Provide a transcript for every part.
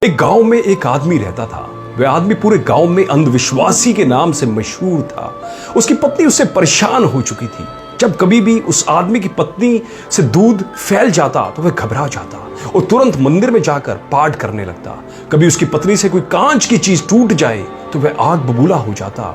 एक गांव में एक आदमी रहता था। वह आदमी पूरे गांव में अंधविश्वासी के नाम से मशहूर था। उसकी पत्नी उससे परेशान हो चुकी थी। जब कभी भी उस आदमी की पत्नी से दूध फैल जाता तो वह घबरा जाता और तुरंत मंदिर में जाकर पाठ करने लगता। कभी उसकी पत्नी से कोई कांच की चीज टूट जाए तो वह आग बबूला हो जाता।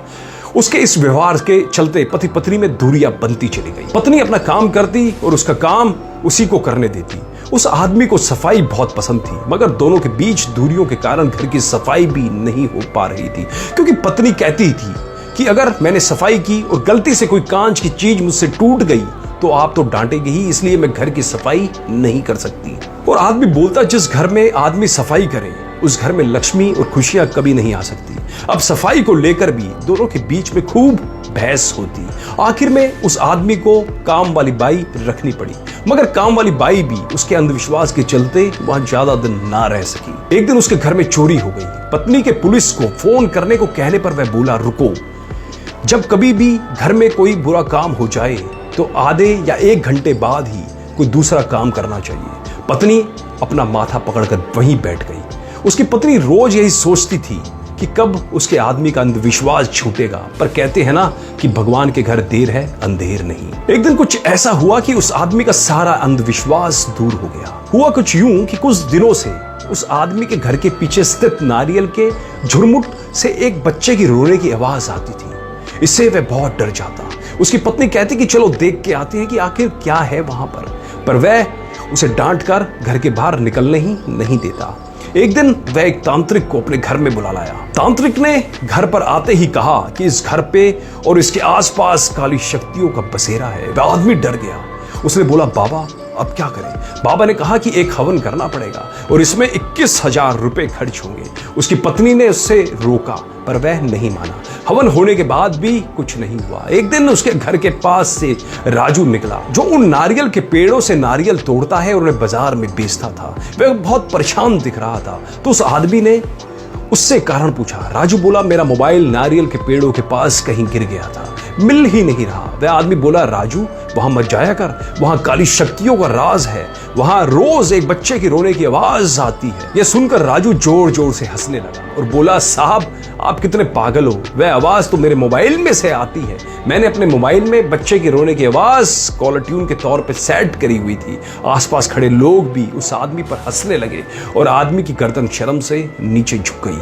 उसके इस व्यवहार के चलते पति पत्नी में दूरियां बनती चली गई। पत्नी अपना काम करती और उसका काम उसी को करने देती। उस आदमी को सफाई बहुत पसंद थी, मगर दोनों के बीच दूरियों के कारण घर की सफाई भी नहीं हो पा रही थी, क्योंकि पत्नी कहती थी कि अगर मैंने सफाई की और गलती से कोई कांच की चीज मुझसे टूट गई तो आप तो डांटेंगे ही, इसलिए मैं घर की सफाई नहीं कर सकती। और आदमी बोलता, जिस घर में आदमी सफाई करे उस घर में लक्ष्मी और खुशियां कभी नहीं आ सकती। अब सफाई को लेकर भी दोनों के बीच में खूब बहस होती। आखिर में उस आदमी को काम वाली बाई रखनी पड़ी, मगर काम वाली बाई भी उसके अंधविश्वास के चलते वहां ज्यादा दिन ना रह सकी। एक दिन उसके घर में चोरी हो गई। पत्नी के पुलिस को फोन करने को कहने पर वह बोला, रुको, जब कभी भी घर में कोई बुरा काम हो जाए तो आधे या 1 घंटे बाद ही कोई दूसरा काम करना चाहिए। पत्नी अपना माथा पकड़कर वहीं बैठ गई। उसकी पत्नी रोज यही सोचती थी कि कब उसके आदमी का अंधविश्वास छूटेगा, पर कहते हैं ना कि भगवान के घर देर है अंधेर नहीं। एक दिन कुछ ऐसा हुआ कि उस आदमी का सारा अंधविश्वास दूर हो गया। हुआ कुछ यूं कि कुछ दिनों से उस आदमी के घर के पीछे स्थित नारियल के झुरमुट से एक बच्चे की रोने की आवाज आती थी। इससे वह बहुत डर जाता। उसकी पत्नी कहती कि चलो देख के आते हैं कि आखिर क्या है वहां पर वह उसे डांट कर घर के बाहर निकलने ही नहीं देता। एक दिन वह एक तांत्रिक को अपने घर में बुला लाया। तांत्रिक ने घर पर आते ही कहा कि इस घर पे और इसके आसपास काली शक्तियों का बसेरा है। वह आदमी डर गया। उसने बोला, बाबा अब क्या करें? बाबा ने कहा कि एक हवन करना पड़ेगा और इसमें 21,000 रुपए खर्च होंगे। उसकी पत्नी ने उससे रोका, पर वह नहीं माना। हवन होने के बाद भी कुछ नहीं हुआ। एक दिन उसके घर के पास से राजू निकला, जो उन नारियल के पेड़ों से नारियल तोड़ता है और उन्हें बाजार में बेचता था। वह बहुत परेशान दिख रहा था, तो उस आदमी ने उससे कारण पूछा। राजू बोला, मेरा मोबाइल नारियल के पेड़ों के पास कहीं गिर गया था, मिल ही नहीं रहा। वह आदमी बोला, राजू वहां मत जाया कर, वहां काली शक्तियों का राज है, वहां रोज एक बच्चे की रोने की आवाज आती है। यह सुनकर राजू जोर जोर से हंसने लगा और बोला, साहब आप कितने पागल हो, वह आवाज तो मेरे मोबाइल में से आती है। मैंने अपने मोबाइल में बच्चे की रोने की आवाज कॉलर ट्यून के तौर पे सेट करी हुई थी। आसपास खड़े लोग भी उस आदमी पर हंसने लगे और आदमी की गर्दन शर्म से नीचे झुक गई।